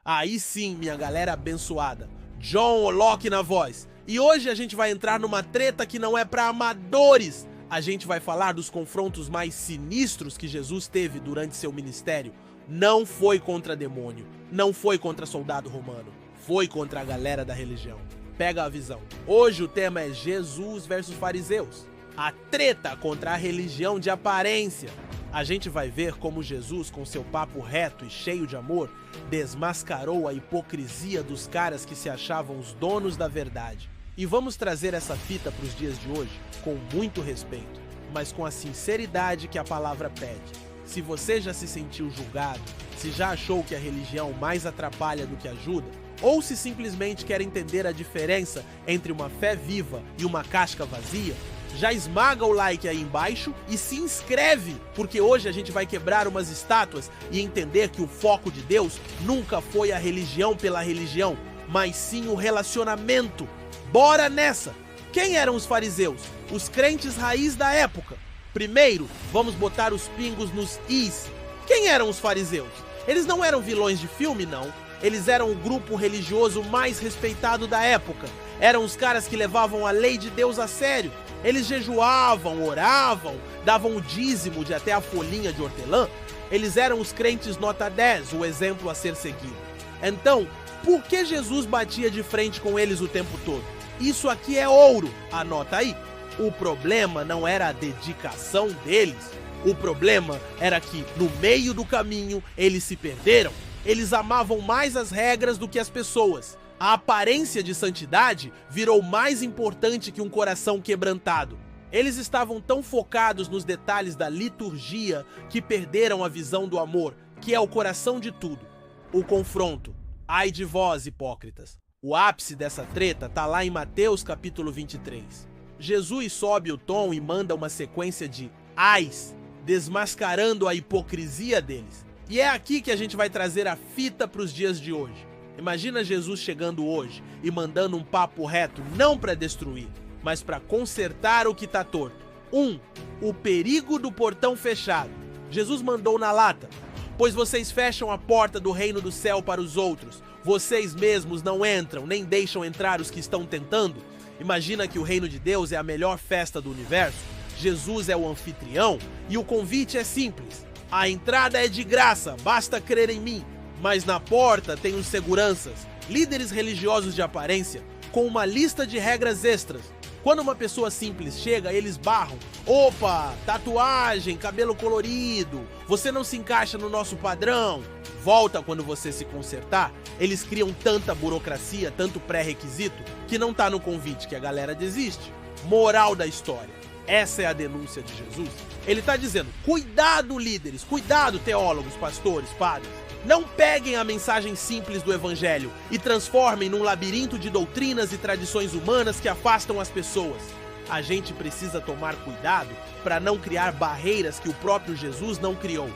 Aí sim, minha galera abençoada. John Olok na voz. E hoje a gente vai entrar numa treta que não é pra amadores. A gente vai falar dos confrontos mais sinistros que Jesus teve durante seu ministério. Não foi contra demônio, não foi contra soldado romano, foi contra a galera da religião. Pega a visão. Hoje o tema é Jesus versus fariseus. A treta contra a religião de aparência. A gente vai ver como Jesus, com seu papo reto e cheio de amor, desmascarou a hipocrisia dos caras que se achavam os donos da verdade. E vamos trazer essa fita para os dias de hoje com muito respeito, mas com a sinceridade que a palavra pede. Se você já se sentiu julgado, se já achou que a religião mais atrapalha do que ajuda, ou se simplesmente quer entender a diferença entre uma fé viva e uma casca vazia, já esmaga o like aí embaixo e se inscreve, porque hoje a gente vai quebrar umas estátuas e entender que o foco de Deus nunca foi a religião pela religião, mas sim o relacionamento. Bora nessa! Quem eram os fariseus? Os crentes raiz da época. Primeiro, vamos botar os pingos nos is. Quem eram os fariseus? Eles não eram vilões de filme, não. Eles eram o grupo religioso mais respeitado da época. Eram os caras que levavam a lei de Deus a sério. Eles jejuavam, oravam, davam o dízimo de até a folhinha de hortelã. Eles eram os crentes nota 10, o exemplo a ser seguido. Então, por que Jesus batia de frente com eles o tempo todo? Isso aqui é ouro, anota aí. O problema não era a dedicação deles. O problema era que, no meio do caminho, eles se perderam. Eles amavam mais as regras do que as pessoas. A aparência de santidade virou mais importante que um coração quebrantado. Eles estavam tão focados nos detalhes da liturgia que perderam a visão do amor, que é o coração de tudo. O confronto. Ai de vós, hipócritas. O ápice dessa treta tá lá em Mateus capítulo 23. Jesus sobe o tom e manda uma sequência de ais, desmascarando a hipocrisia deles. E é aqui que a gente vai trazer a fita para os dias de hoje. Imagina Jesus chegando hoje e mandando um papo reto não para destruir, mas para consertar o que tá torto. 1. O perigo do portão fechado. Jesus mandou na lata: pois vocês fecham a porta do reino do céu para os outros. Vocês mesmos não entram, nem deixam entrar os que estão tentando. Imagina que o reino de Deus é a melhor festa do universo. Jesus é o anfitrião e o convite é simples. A entrada é de graça, basta crer em mim. Mas na porta tem os seguranças, líderes religiosos de aparência, com uma lista de regras extras. Quando uma pessoa simples chega, eles barram: opa, tatuagem, cabelo colorido, você não se encaixa no nosso padrão. Volta quando você se consertar. Eles criam tanta burocracia, tanto pré-requisito, que não tá no convite, que a galera desiste. Moral da história. Essa é a denúncia de Jesus. Ele tá dizendo: cuidado, líderes, cuidado, teólogos, pastores, padres. Não peguem a mensagem simples do evangelho e transformem num labirinto de doutrinas e tradições humanas que afastam as pessoas. A gente precisa tomar cuidado para não criar barreiras que o próprio Jesus não criou.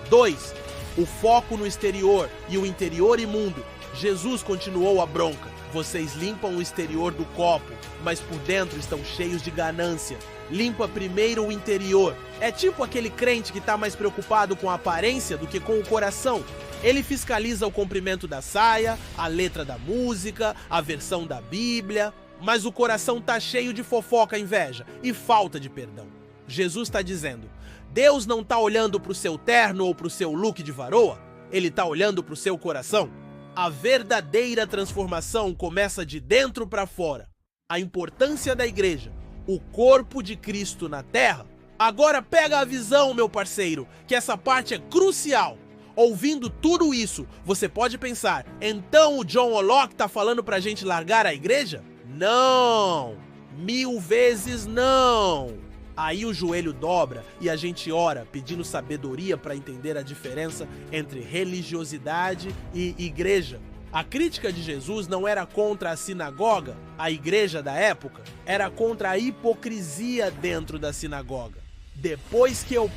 2. O foco no exterior e o interior imundo. Jesus continuou a bronca: vocês limpam o exterior do copo, mas por dentro estão cheios de ganância. Limpa primeiro o interior. É tipo aquele crente que tá mais preocupado com a aparência do que com o coração. Ele fiscaliza o comprimento da saia, a letra da música, a versão da Bíblia, mas o coração tá cheio de fofoca, inveja e falta de perdão. Jesus está dizendo: Deus não tá olhando pro seu terno ou pro seu look de varoa, ele tá olhando pro seu coração. A verdadeira transformação começa de dentro para fora. A importância da igreja, o corpo de Cristo na terra. Agora pega a visão, meu parceiro, que essa parte é crucial. Ouvindo tudo isso, você pode pensar: então o John Olok tá falando pra gente largar a igreja? Não! 1000 vezes não! Aí o joelho dobra e a gente ora pedindo sabedoria para entender a diferença entre religiosidade e igreja. A crítica de Jesus não era contra a sinagoga, a igreja da época, era contra a hipocrisia dentro da sinagoga. Depois que eu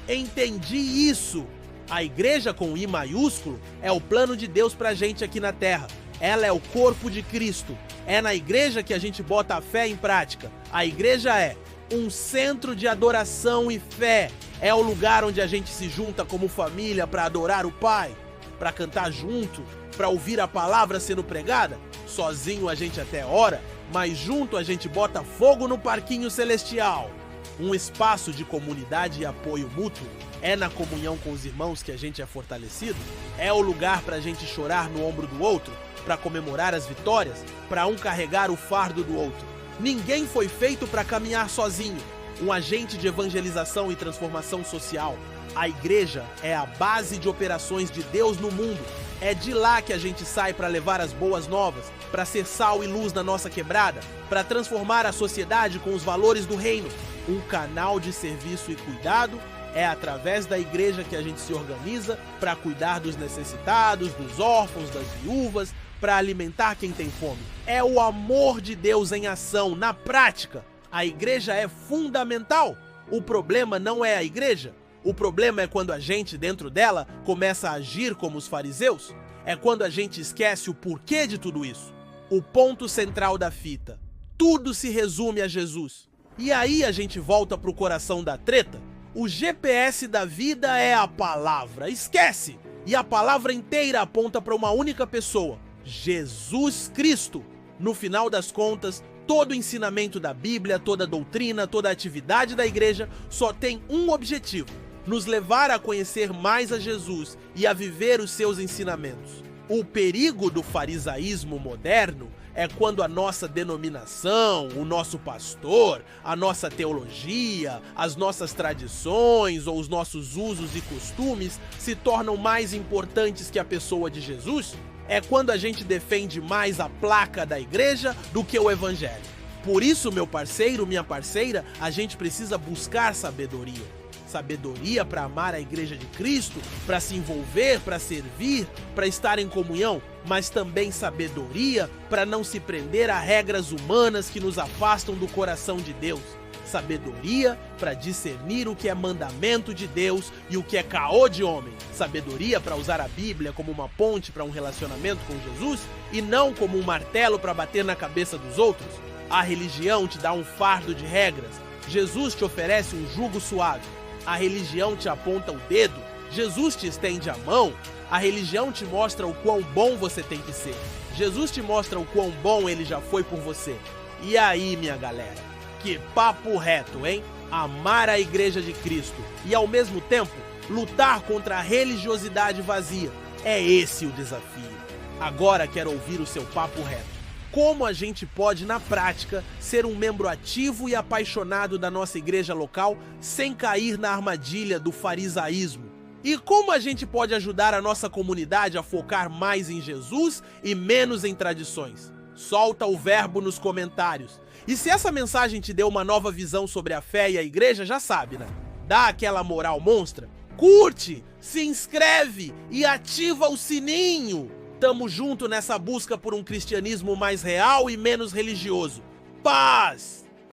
entendi isso, a igreja com I maiúsculo é o plano de Deus pra gente aqui na terra. Ela é o corpo de Cristo. É na igreja que a gente bota a fé em prática. A igreja é um centro de adoração e fé. É o lugar onde a gente se junta como família para adorar o Pai, para cantar junto, para ouvir a palavra sendo pregada? Sozinho a gente até ora, mas junto a gente bota fogo no parquinho celestial. Um espaço de comunidade e apoio mútuo. É na comunhão com os irmãos que a gente é fortalecido? É o lugar para a gente chorar no ombro do outro, para comemorar as vitórias, para um carregar o fardo do outro. Ninguém foi feito para caminhar sozinho. Um agente de evangelização e transformação social. A igreja é a base de operações de Deus no mundo. É de lá que a gente sai para levar as boas novas, para ser sal e luz na nossa quebrada, para transformar a sociedade com os valores do reino. Um canal de serviço e cuidado. É através da igreja que a gente se organiza para cuidar dos necessitados, dos órfãos, das viúvas, para alimentar quem tem fome. É o amor de Deus em ação, na prática. A igreja é fundamental. O problema não é a igreja. O problema é quando a gente, dentro dela, começa a agir como os fariseus. É quando a gente esquece o porquê de tudo isso. O ponto central da fita. Tudo se resume a Jesus. E aí a gente volta pro coração da treta. O GPS da vida é a palavra. Esquece! E a palavra inteira aponta para uma única pessoa. Jesus Cristo. No final das contas, todo o ensinamento da Bíblia, toda a doutrina, toda a atividade da igreja só tem um objetivo: nos levar a conhecer mais a Jesus e a viver os seus ensinamentos. O perigo do farisaísmo moderno é quando a nossa denominação, o nosso pastor, a nossa teologia, as nossas tradições ou os nossos usos e costumes se tornam mais importantes que a pessoa de Jesus. É quando a gente defende mais a placa da igreja do que o evangelho. Por isso, meu parceiro, minha parceira, a gente precisa buscar sabedoria. Sabedoria para amar a igreja de Cristo, para se envolver, para servir, para estar em comunhão, mas também sabedoria para não se prender a regras humanas que nos afastam do coração de Deus. Sabedoria para discernir o que é mandamento de Deus e o que é caô de homem. Sabedoria para usar a Bíblia como uma ponte para um relacionamento com Jesus e não como um martelo para bater na cabeça dos outros. A religião te dá um fardo de regras. Jesus te oferece um jugo suave. A religião te aponta o dedo. Jesus te estende a mão. A religião te mostra o quão bom você tem que ser. Jesus te mostra o quão bom ele já foi por você. E aí, minha galera? Que papo reto, hein? Amar a igreja de Cristo e, ao mesmo tempo, lutar contra a religiosidade vazia. É esse o desafio. Agora quero ouvir o seu papo reto. Como a gente pode, na prática, ser um membro ativo e apaixonado da nossa igreja local sem cair na armadilha do farisaísmo? E como a gente pode ajudar a nossa comunidade a focar mais em Jesus e menos em tradições? Solta o verbo nos comentários. E se essa mensagem te deu uma nova visão sobre a fé e a igreja, já sabe, né? Dá aquela moral monstra, curte, se inscreve e ativa o sininho. Tamo junto nessa busca por um cristianismo mais real e menos religioso. Paz!